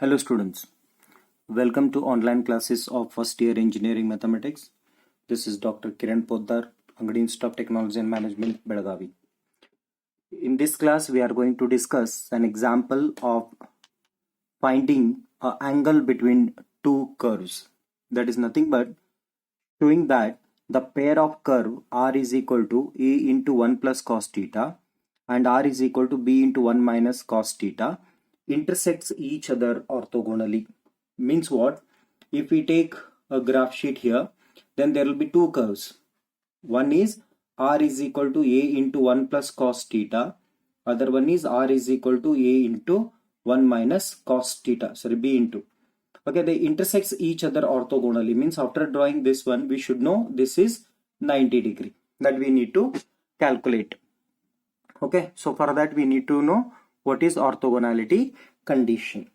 Hello students, welcome to online classes of first year engineering mathematics. This is Dr. Kiran Poddar, Angadi Institute of Technology and Management, Belagavi. In this class, we are going to discuss an example of finding an angle between two curves. That is nothing but showing that the pair of curve r is equal to a into 1 plus cos theta and r is equal to b into 1 minus cos theta intersects each other orthogonally. Means what? If we take a graph sheet here, then there will be two curves. One is r is equal to a into 1 plus cos theta. Other one is r is equal to a into 1 minus cos theta. Sorry, b into. Okay, they intersects each other orthogonally. Means after drawing this one, we should know this is 90 degree. That we need to calculate. Okay, so for that we need to know what is orthogonality condition.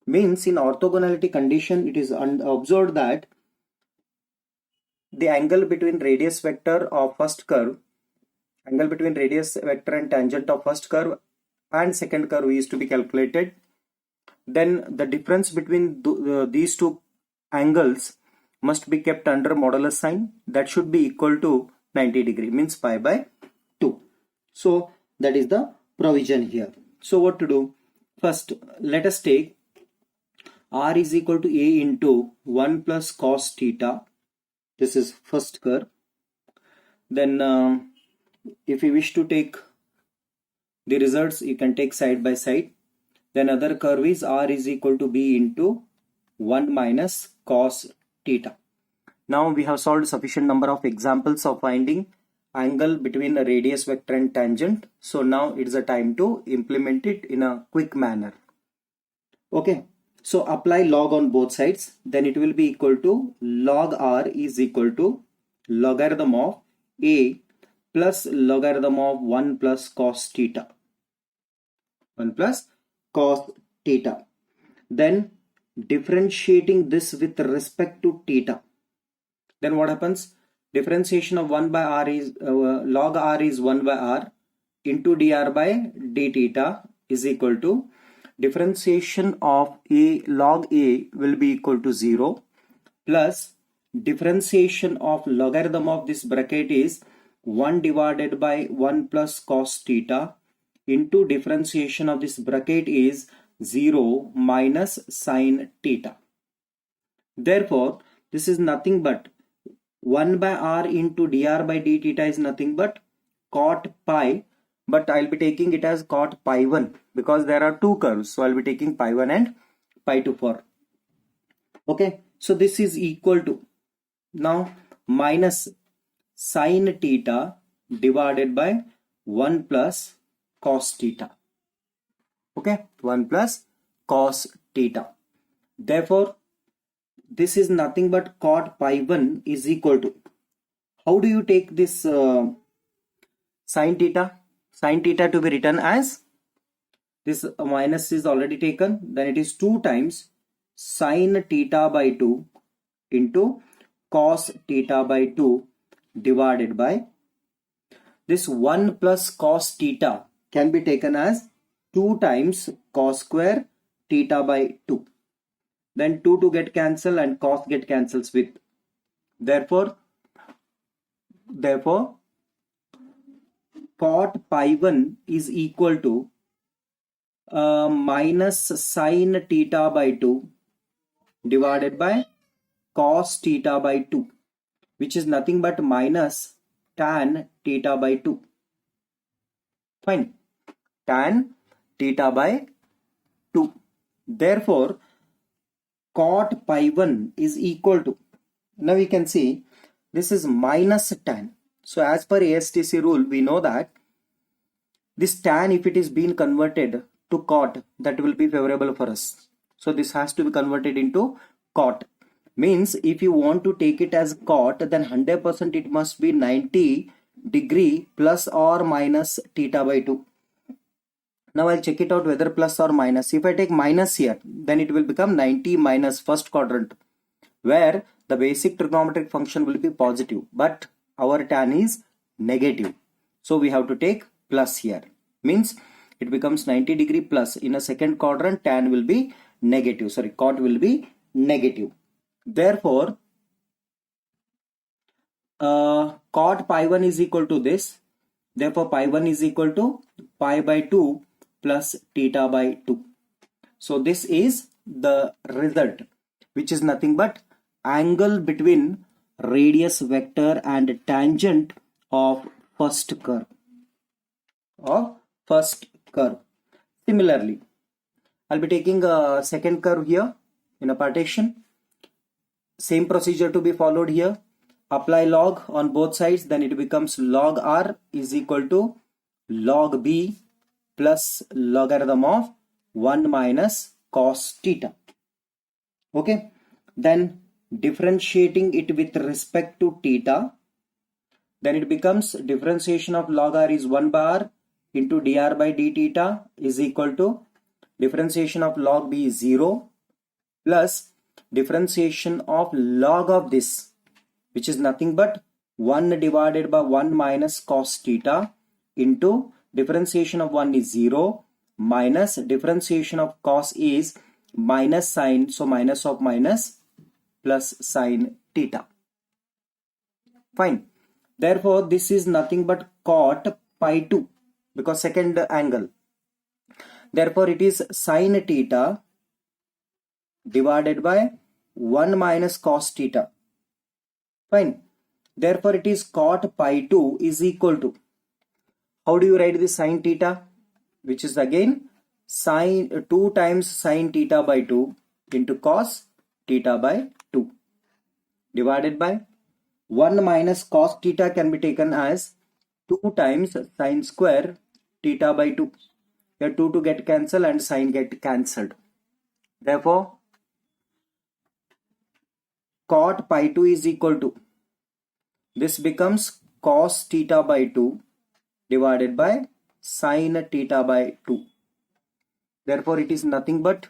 Means in orthogonality condition, it is observed that the angle between radius vector of first curve, angle between radius vector and tangent of first curve and second curve is to be calculated. Then the difference between these two angles must be kept under modulus sign. That should be equal to 90 degree, means pi by 2. So that is the provision here. So what to do? First, let us take r is equal to a into 1 plus cos theta. This is first curve. Then if you wish to take the results, you can take side by side. Then other curve is r is equal to b into 1 minus cos theta. Now we have solved sufficient number of examples of finding angle between a radius vector and tangent. So now it's a time to implement it in a quick manner. Okay, so apply log on both sides. Then it will be equal to log r is equal to logarithm of a plus logarithm of 1 plus cos theta. 1 plus cos theta. Then differentiating this with respect to theta. Then what happens? Differentiation of 1 by r is log r is 1 by r into dr by d theta is equal to differentiation of a log a will be equal to 0 plus differentiation of logarithm of this bracket is 1 divided by 1 plus cos theta into differentiation of this bracket is 0 minus sin theta. Therefore, this is nothing but 1 by r into dr by d theta is nothing but cot pi, but I'll be taking it as cot pi 1 because there are two curves. So I'll be taking pi 1 and pi 2 for. Okay, so this is equal to now minus sin theta divided by 1 plus cos theta. Okay, 1 plus cos theta. Therefore, this is nothing but cot pi 1 is equal to, how do you take this sin theta? Sin theta to be written as, this minus is already taken, then it is 2 times sin theta by 2 into cos theta by 2 divided by this 1 plus cos theta can be taken as 2 times cos square theta by 2. Then 2 to get cancelled and cos get cancels with. Therefore, cot pi 1 is equal to minus sin theta by 2 divided by cos theta by 2, which is nothing but minus tan theta by 2. Fine. Tan theta by 2. Therefore, cot pi 1 is equal to, now we can see this is minus tan. So as per ASTC rule, we know that this tan, if it is being converted to cot, that will be favorable for us. So this has to be converted into cot. Means if you want to take it as cot, then 100% it must be 90 degree plus or minus theta by 2. Now I'll check it out whether plus or minus. If I take minus here, then it will become 90 minus first quadrant, where the basic trigonometric function will be positive, but our tan is negative. So we have to take plus here. Means it becomes 90 degree plus. In a second quadrant, tan will be negative. Sorry, cot will be negative. Therefore, cot pi 1 is equal to this. Therefore, pi 1 is equal to pi by 2 plus theta by 2. So this is the result, which is nothing but angle between radius vector and tangent of first curve. Similarly, I'll be taking a second curve here in a partition. Same procedure to be followed here. Apply log on both sides, then it becomes log r is equal to log b plus logarithm of 1 minus cos theta. Okay, then differentiating it with respect to theta, then it becomes differentiation of log r is 1 by r into dr by d theta is equal to differentiation of log b is 0 plus differentiation of log of this, which is nothing but 1 divided by 1 minus cos theta into differentiation of 1 is 0 minus differentiation of cos is minus sine, so minus of minus plus sine theta. Fine. Therefore, this is nothing but cot pi 2 because second angle. Therefore, it is sine theta divided by 1 minus cos theta. Fine. Therefore, it is cot pi 2 is equal to, how do you write this sine theta? Which is again sine 2 times sine theta by 2 into cos theta by 2 divided by 1 minus cos theta can be taken as 2 times sine square theta by 2. Here 2 to get cancelled and sine get cancelled. Therefore, cot pi 2 is equal to, this becomes cos theta by 2 divided by sine theta by 2. Therefore, it is nothing but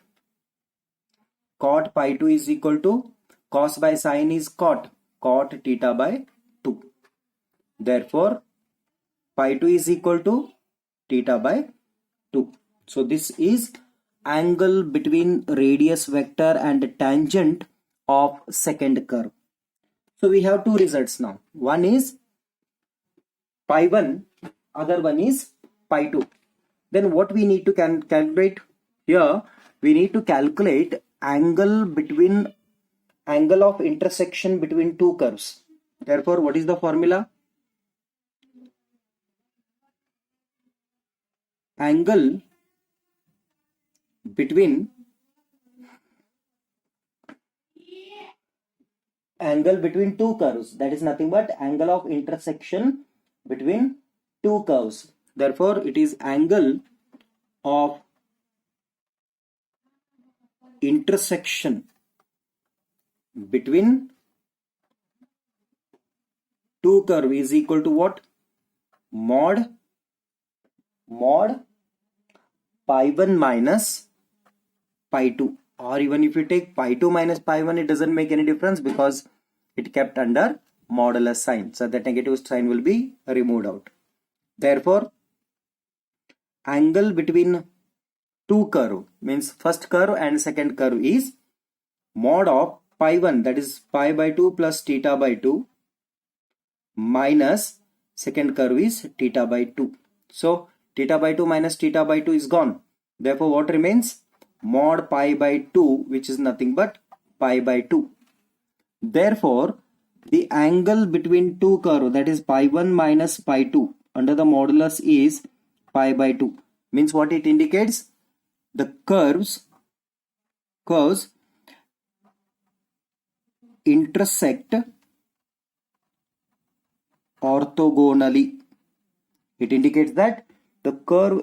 cot pi 2 is equal to cos by sine is cot theta by 2. Therefore, pi 2 is equal to theta by 2. So this is angle between radius vector and tangent of second curve. So we have two results now. One is pi 1, other one is pi 2. Then what we need to calculate here, we need to calculate angle of intersection between two curves. Therefore, what is the formula? Angle between two curves, that is nothing but angle of intersection between two curves. Therefore, it is angle of intersection between two curve is equal to what? Mod pi 1 minus pi 2, or even if you take pi 2 minus pi 1, it doesn't make any difference because it kept under modulus sign, so that negative sign will be removed out. Therefore, angle between two curve means first curve and second curve is mod of pi 1, that is pi by 2 plus theta by 2 minus second curve is theta by 2. So theta by 2 minus theta by 2 is gone. Therefore, what remains? Mod pi by 2, which is nothing but pi by 2. Therefore, the angle between two curve, that is pi 1 minus pi 2 under the modulus is pi by 2. Means what it indicates? The curves intersect orthogonally. It indicates that the curve